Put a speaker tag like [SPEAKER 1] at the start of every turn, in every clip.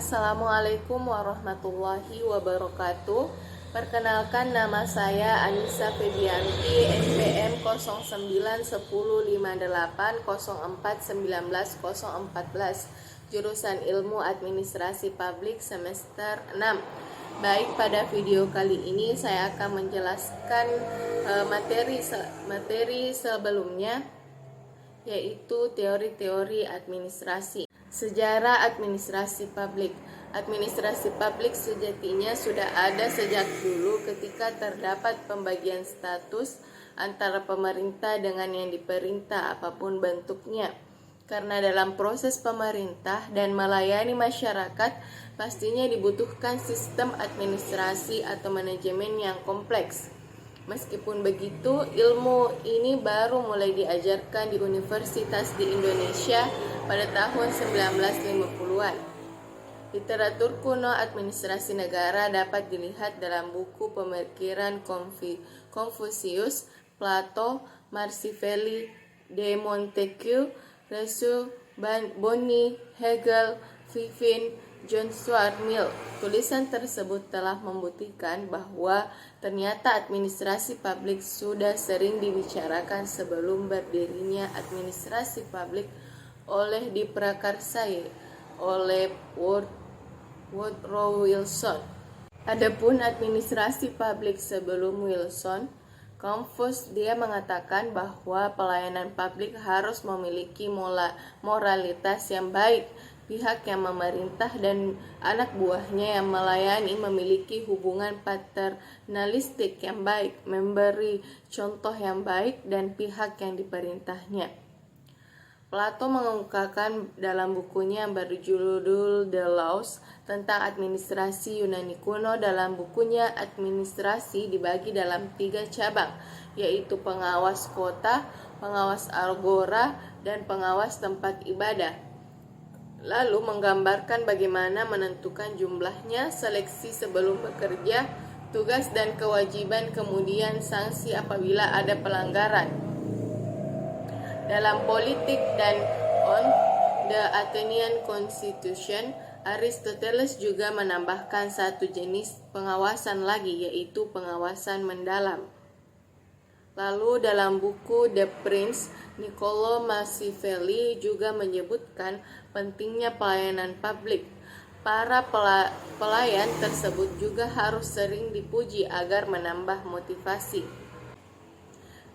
[SPEAKER 1] Assalamualaikum warahmatullahi wabarakatuh. Perkenalkan, nama saya Anissa Febianti, NPM 091058041914, jurusan Ilmu Administrasi Publik semester 6. Baik, pada video kali ini saya akan menjelaskan materi sebelumnya, yaitu teori-teori administrasi. Sejarah administrasi publik. Administrasi publik sejatinya sudah ada sejak dulu ketika terdapat pembagian status antara pemerintah dengan yang diperintah apapun bentuknya. Karena dalam proses pemerintah dan melayani masyarakat pastinya dibutuhkan sistem administrasi atau manajemen yang kompleks. Meskipun begitu, ilmu ini baru mulai diajarkan di universitas di Indonesia pada tahun 1950-an. Literatur kuno administrasi negara dapat dilihat dalam buku pemikiran Confucius, Plato, Machiavelli, De Montesquieu, Rousseau, Bonny, Hegel, Fifin, John Stuart Mill. Tulisan tersebut telah membuktikan bahwa ternyata administrasi publik sudah sering dibicarakan sebelum berdirinya administrasi publik oleh diprakarsai oleh Woodrow Wilson. Adapun administrasi publik sebelum Wilson, Confucius dia mengatakan bahwa pelayanan publik harus memiliki moralitas yang baik. Pihak yang memerintah dan anak buahnya yang melayani memiliki hubungan paternalistik yang baik, memberi contoh yang baik dan pihak yang diperintahnya. Plato mengungkapkan dalam bukunya yang berjudul The Laws tentang administrasi Yunani kuno. Dalam bukunya, administrasi dibagi dalam 3 cabang, yaitu pengawas kota, pengawas agora, dan pengawas tempat ibadah. Lalu menggambarkan bagaimana menentukan jumlahnya, seleksi sebelum bekerja, tugas dan kewajiban, kemudian sanksi apabila ada pelanggaran. Dalam politik dan on the Athenian Constitution, Aristoteles juga menambahkan satu jenis pengawasan lagi, yaitu pengawasan mendalam. Lalu dalam buku The Prince, Niccolo Machiavelli juga menyebutkan pentingnya pelayanan publik. Para pelayan tersebut juga harus sering dipuji agar menambah motivasi.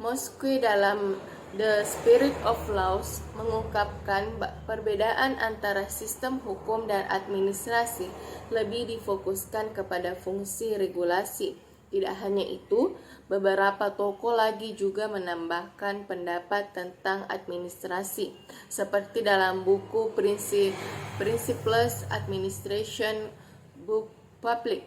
[SPEAKER 1] Montesquieu dalam The Spirit of Laws mengungkapkan perbedaan antara sistem hukum dan administrasi lebih difokuskan kepada fungsi regulasi. Tidak hanya itu, beberapa tokoh lagi juga menambahkan pendapat tentang administrasi, seperti dalam buku Principles Administration Book Public,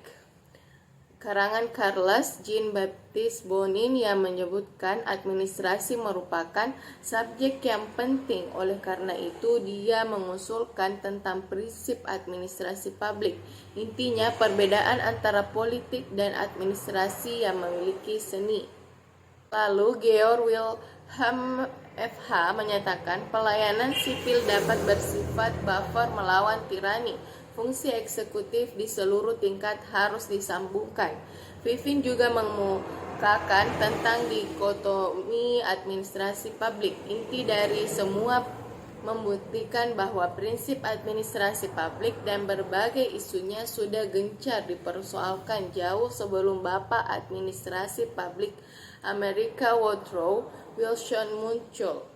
[SPEAKER 1] karangan Charles Jean-Baptiste Bonin, yang menyebutkan administrasi merupakan subjek yang penting. Oleh karena itu, dia mengusulkan tentang prinsip administrasi publik. Intinya, perbedaan antara politik dan administrasi yang memiliki seni. Lalu, Georg Wilhelm FH menyatakan pelayanan sipil dapat bersifat buffer melawan tirani. Fungsi eksekutif di seluruh tingkat harus disambungkan. Fifin juga mengemukakan tentang dikotomi administrasi publik. Inti dari semua membuktikan bahwa prinsip administrasi publik dan berbagai isunya sudah gencar dipersoalkan jauh sebelum Bapak Administrasi Publik Amerika Woodrow Wilson muncul.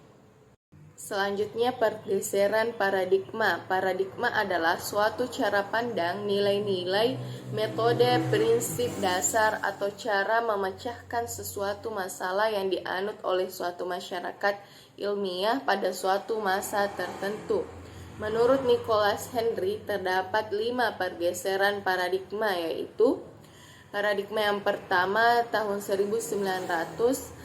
[SPEAKER 1] Selanjutnya, pergeseran paradigma. Paradigma adalah suatu cara pandang, nilai-nilai, metode, prinsip dasar, atau cara memecahkan sesuatu masalah yang dianut oleh suatu masyarakat ilmiah pada suatu masa tertentu. Menurut Nicholas Henry, terdapat 5 pergeseran paradigma, yaitu paradigma yang pertama tahun 1900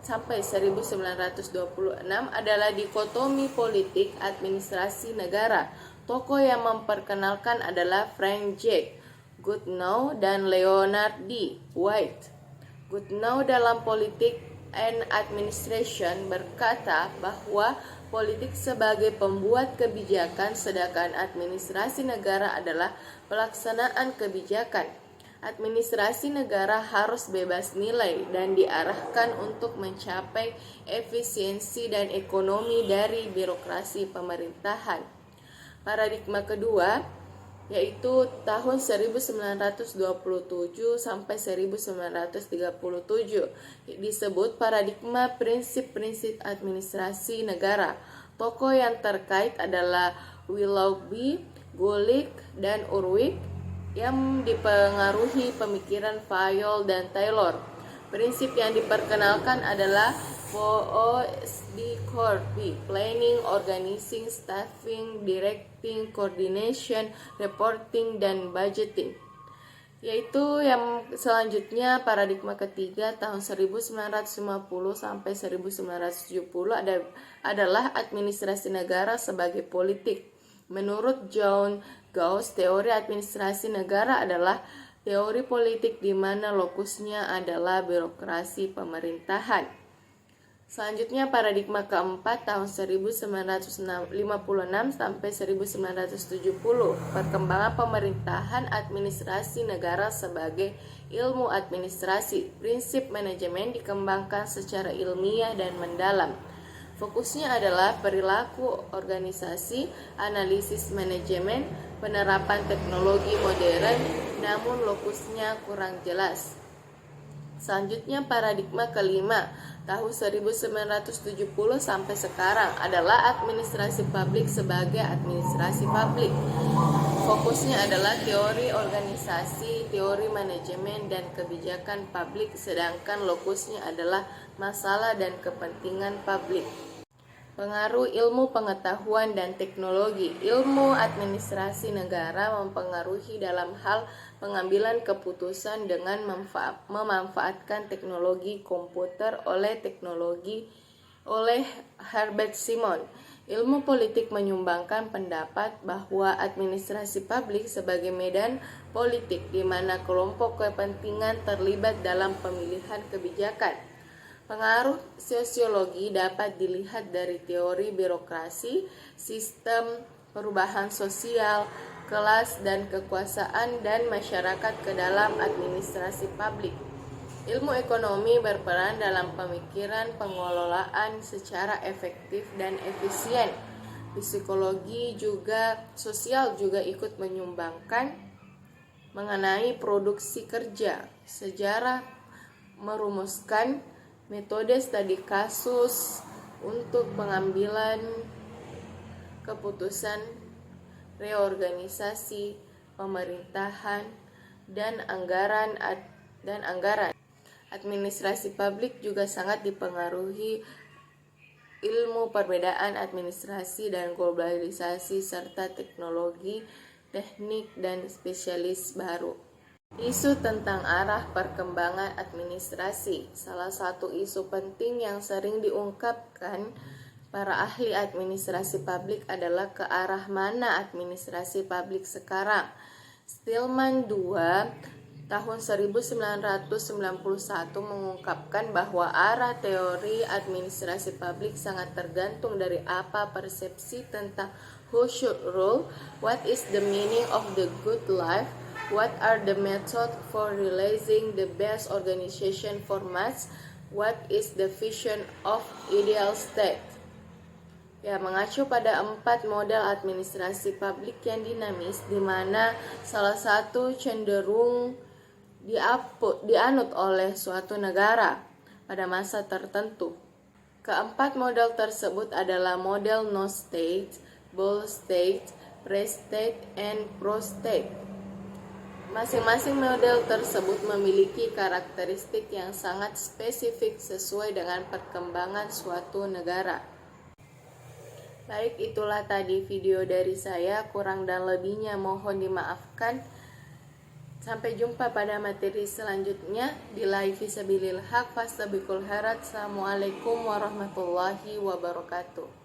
[SPEAKER 1] sampai 1926 adalah dikotomi politik administrasi negara. Tokoh yang memperkenalkan adalah Frank J. Goodenough dan Leonard D. White. Goodenough dalam Politik and Administration berkata bahwa politik sebagai pembuat kebijakan, sedangkan administrasi negara adalah pelaksanaan kebijakan. Administrasi negara harus bebas nilai dan diarahkan untuk mencapai efisiensi dan ekonomi dari birokrasi pemerintahan. Paradigma kedua yaitu tahun 1927 sampai 1937 disebut paradigma prinsip-prinsip administrasi negara. Tokoh yang terkait adalah Willoughby, Gulick, dan Urwick yang dipengaruhi pemikiran Fayol dan Taylor. Prinsip yang diperkenalkan adalah POSDCORP, Planning, Organizing, Staffing, Directing, Coordination, Reporting, dan Budgeting. Yaitu yang selanjutnya paradigma ketiga tahun 1950 sampai 1970 adalah administrasi negara sebagai politik. Menurut John Gauss, teori administrasi negara adalah teori politik di mana lokusnya adalah birokrasi pemerintahan. Selanjutnya paradigma keempat tahun 1956 sampai 1970, perkembangan pemerintahan administrasi negara sebagai ilmu administrasi. Prinsip manajemen dikembangkan secara ilmiah dan mendalam. Fokusnya adalah perilaku organisasi, analisis manajemen, penerapan teknologi modern, namun lokusnya kurang jelas. Selanjutnya paradigma kelima tahun 1970 sampai sekarang adalah administrasi publik sebagai administrasi publik. Fokusnya adalah teori organisasi, teori manajemen, dan kebijakan publik, sedangkan lokusnya adalah masalah dan kepentingan publik. Pengaruh ilmu pengetahuan dan teknologi. Ilmu administrasi negara mempengaruhi dalam hal pengambilan keputusan dengan memanfaatkan teknologi komputer oleh Herbert Simon. Ilmu politik menyumbangkan pendapat bahwa administrasi publik sebagai medan politik di mana kelompok kepentingan terlibat dalam pemilihan kebijakan. Pengaruh sosiologi dapat dilihat dari teori birokrasi, sistem perubahan sosial, kelas dan kekuasaan dan masyarakat ke dalam administrasi publik. Ilmu ekonomi berperan dalam pemikiran pengelolaan secara efektif dan efisien. Psikologi sosial juga ikut menyumbangkan mengenai produksi kerja. Sejarah merumuskan metode studi kasus untuk pengambilan keputusan reorganisasi pemerintahan dan anggaran. Administrasi publik juga sangat dipengaruhi ilmu perbedaan administrasi dan globalisasi serta teknologi, teknik, dan spesialis baru. Isu tentang arah perkembangan administrasi. Salah satu isu penting yang sering diungkapkan para ahli administrasi publik adalah ke arah mana administrasi publik sekarang. Stillman II tahun 1991 mengungkapkan bahwa arah teori administrasi publik sangat tergantung dari apa persepsi tentang who should rule, what is the meaning of the good life, what are the methods for realizing the best organization formats, what is the vision of ideal state. Ya, mengacu pada 4 model administrasi publik yang dinamis, di mana salah satu cenderung dianut oleh suatu negara pada masa tertentu. Keempat model tersebut adalah model no state, bull state, pre-state, and pro-state. Masing-masing model tersebut memiliki karakteristik yang sangat spesifik sesuai dengan perkembangan suatu negara. Baik, itulah tadi video dari saya, kurang dan lebihnya mohon dimaafkan. Sampai jumpa pada materi selanjutnya. Billahi fisabilil haq, fastabiqul khairat. Assalamualaikum warahmatullahi wabarakatuh.